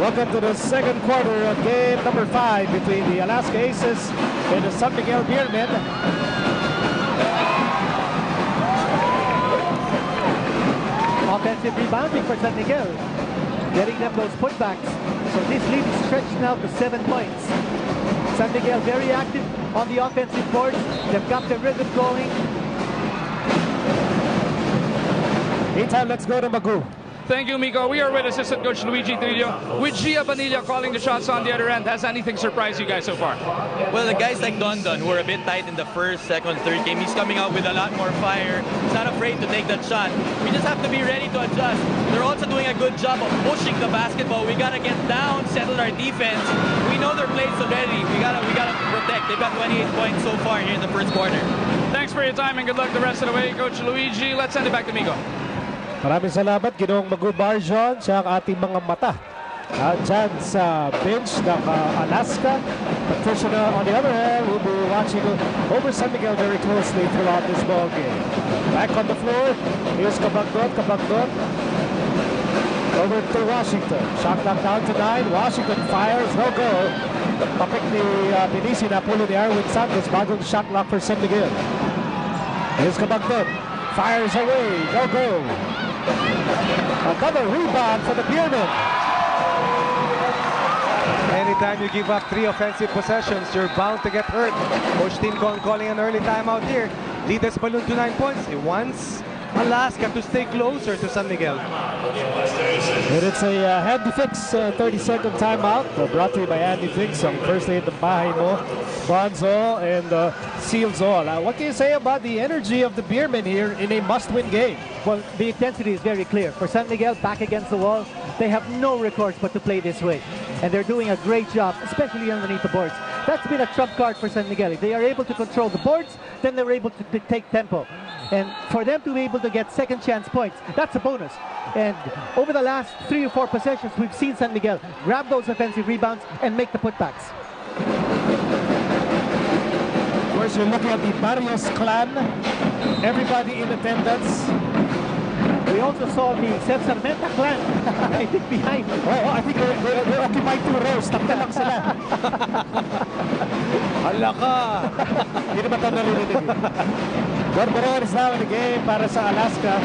Welcome to the second quarter of game number 5 between the Alaska Aces and the San Miguel Beermen. Offensive rebounding for San Miguel, getting them those putbacks. So this lead is stretched now to 7 points. San Miguel very active on the offensive boards. They've got the rhythm going. Meantime, let's go to Magoo. Thank you, Miko. We are with assistant coach Luigi Trillo, with Gia Bonilla calling the shots on the other end. Has anything surprised you guys so far? Well, the guys like Don who were a bit tight in the first, second, third game, he's coming out with a lot more fire. He's not afraid to take that shot. We just have to be ready to adjust. They're also doing a good job of pushing the basketball. We gotta get down, settle our defense. We know their plays already. We gotta protect. They've got 28 points so far here in the first quarter. Thanks for your time and good luck the rest of the way, Coach Luigi. Let's send it back to Miko. Maraming salamat, Ginoong Magoo Barjon, sa ating mga mata. Dyan sa bench ng Alaska. Patricia, on the other hand, will be watching over San Miguel very closely throughout this ball game. Back on the floor, here's Kabagdon. Over to Washington. Shot clock down to 9. Washington fires, no go. Papik ni Pinisi, napulo ni Erwin Santos. Bagong shot clock for San Miguel. Here's Kabagdon. Fires away, no go. Another rebound for the Beermen. Anytime you give up 3 offensive possessions, you're bound to get hurt. Coach Tim Con calling an early timeout here. Lead us balloon to 9 points. He wants Alaska to stay closer to San Miguel. And it's a Handy Fix 30-second timeout brought to you by Handy Fix. Ang first aid ng bahay mo, Bonzo and Seals All. What can you say about the energy of the Beermen here in a must-win game? Well, the intensity is very clear. For San Miguel, back against the wall, they have no recourse but to play this way. And they're doing a great job, especially underneath the boards. That's been a trump card for San Miguel. If they are able to control the boards, then they're able to take tempo. And for them to be able to get second chance points, that's a bonus. And over the last 3 or 4 possessions, we've seen San Miguel grab those offensive rebounds and make the putbacks. Of course, you're looking at the Barrios clan. Everybody in attendance. We also saw the Sarmenta clan, I think, behind. Oh, I think they occupy 2 rows. Takta lang sila. Hala ka! Hindi naman ito narinig. Gorberon is now in the game para sa Alaska.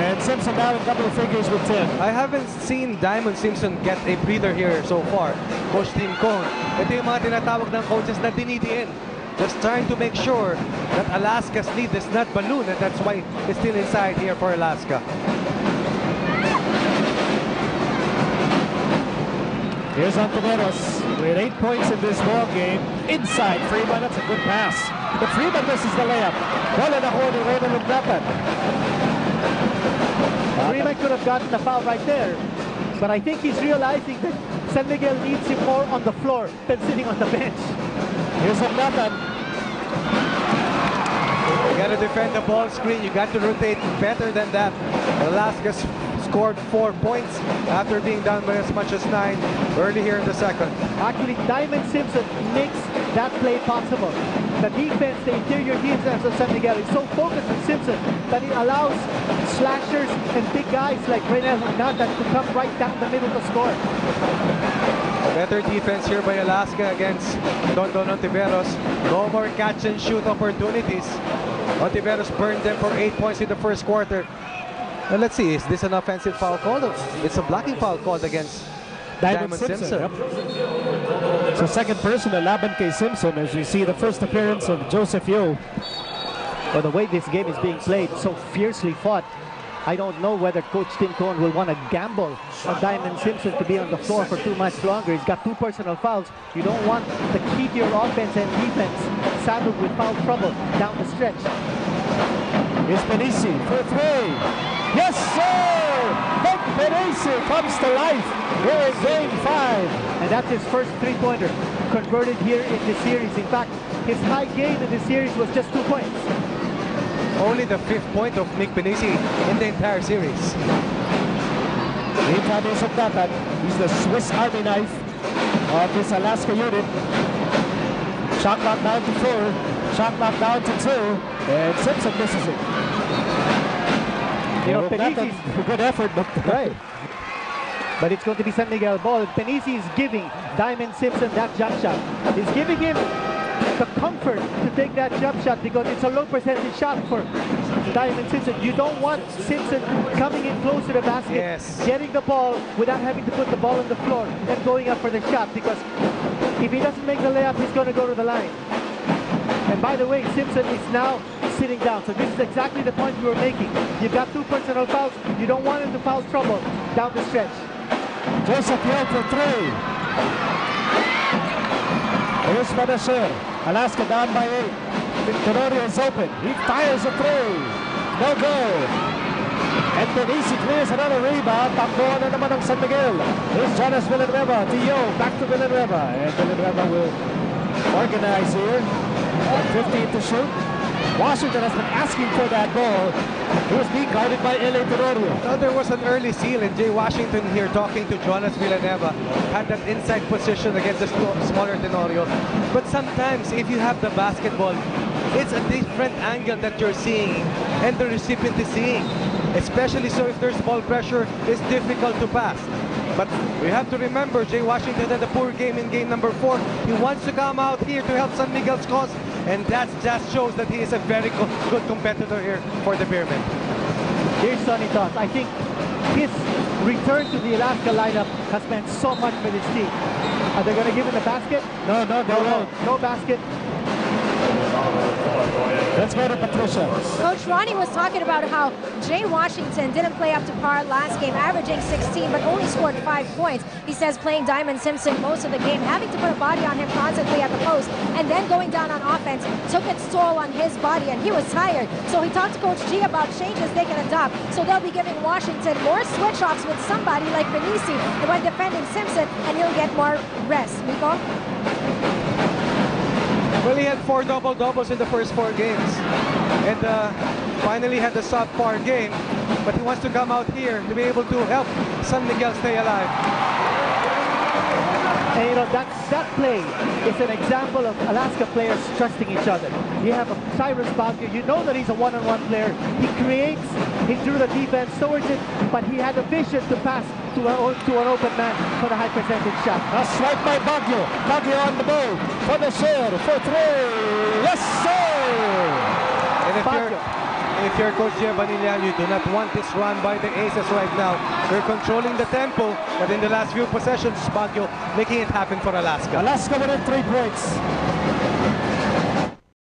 And Simpson now in double figures with 10. I haven't seen Diamond Simpson get a breather here so far. Coach Tim Con. Ito yung mga tinatawag ng coaches na dinidiin. Just trying to make sure that Alaska's lead is not balloon, and that's why it's still inside here for Alaska. Here's Antoneros with 8 points in this ball game. Inside Freeman, that's a good pass. But Freeman misses the layup. Wala na ko ni Reyna Lugnatan. Freeman could have gotten the foul right there. But I think he's realizing that San Miguel needs him more on the floor than sitting on the bench. Here's Lugnatan. You got to defend the ball screen. You got to rotate better than that. Alaska's scored 4 points after being down by as much as 9 early here in the second. Actually, Diamond Simpson makes that play possible. The defense, the interior defense of San Miguel is so focused on Simpson that it allows slashers and big guys like Reynel Lugnatan to come right down the middle to score. Better defense here by Alaska against Don Ontiveros. No more catch and shoot opportunities. Ontiveros burned them for 8 points in the first quarter. And let's see, is this an offensive foul call? It's a blocking foul called against Diamond Simpson. Yep. So second personal, laban kay Simpson, as we see the first appearance of Joseph Yo. Well, the way this game is being played, so fiercely fought, I don't know whether Coach Tim Cohn will want to gamble on Diamond Simpson to be on the floor for too much longer. He's got 2 personal fouls. You don't want the key to your offense and defense saddled with foul trouble down the stretch. Here's Penisi for 3. Yes, sir! Nick Penisi comes to life here in Game 5. And that's his first 3-pointer converted here in this series. In fact, his high gain in this series was just 2 points. Only the 5th point of Nick Penisi in the entire series. Meantime, he's the Swiss Army knife of this Alaska unit. Shot clock down to 4. Shot clock down to 2. And Simpson misses it. You know, Not Penisi's a good effort, but right. But it's going to be San Miguel ball. Penisi is giving Diamond Simpson that jump shot. He's giving him the comfort to take that jump shot because it's a low percentage shot for Diamond Simpson. You don't want Simpson coming in close to the basket, getting the ball without having to put the ball on the floor and going up for the shot, because if he doesn't make the layup, he's going to go to the line. And by the way, Simpson is now sitting down. So this is exactly the point we were making. You've got 2 personal fouls. You don't want him to foul trouble down the stretch. Joseph Hill for 3. Here's Madasher. Alaska down by 8. Tenorio is open. He fires a 3. No good. And Penisi clears another rebound. Takbo na naman ng San Miguel. Here's Jonas Villanueva. Tio back to Villanueva. And Villanueva will organize here. 15 to shoot. Washington has been asking for that ball. He was being guarded by L.A. Tenorio. Now there was an early seal, and Jay Washington here talking to Jonas Villanueva had that inside position against the smaller Tenorio. But sometimes if you have the basketball, it's a different angle that you're seeing and the recipient is seeing. Especially so if there's ball pressure, it's difficult to pass. But we have to remember, Jay Washington had a poor game in game number 4. He wants to come out here to help San Miguel's cause, and that just shows that he is a very good competitor here for the Pyramid. Here's Sonny Toss. I think his return to the Alaska lineup has meant so much for this team. Are they going to give him the basket? No, they won't. No basket. Let's go to Patricia. Coach Ronnie was talking about how Jay Washington didn't play up to par last game, averaging 16, but only scored 5 points. He says playing Diamond Simpson most of the game, having to put a body on him constantly at the post, and then going down on offense took its toll on his body, and he was tired. So he talked to Coach G about changes they can adopt. So they'll be giving Washington more switch-offs with somebody like Penisi when defending Simpson, and he'll get more rest. Miko? Well, he had 4 double-doubles in the first 4 games. And finally had a subpar game. But he wants to come out here to be able to help San Miguel stay alive. And you know, that play is an example of Alaska players trusting each other. You have a Cyrus Baguio, you know that he's a one-on-one player. He creates, he drew the defense towards it, but he had a vision to pass to an open man for the high percentage shot. A swipe by Baguio. Baguio on the move. For the share. For 3. Yes, sir! And if you're Coach Giovanilla, you do not want this run by the Aces right now. They're controlling the tempo, but in the last few possessions, Baguio making it happen for Alaska. Alaska within 3 points.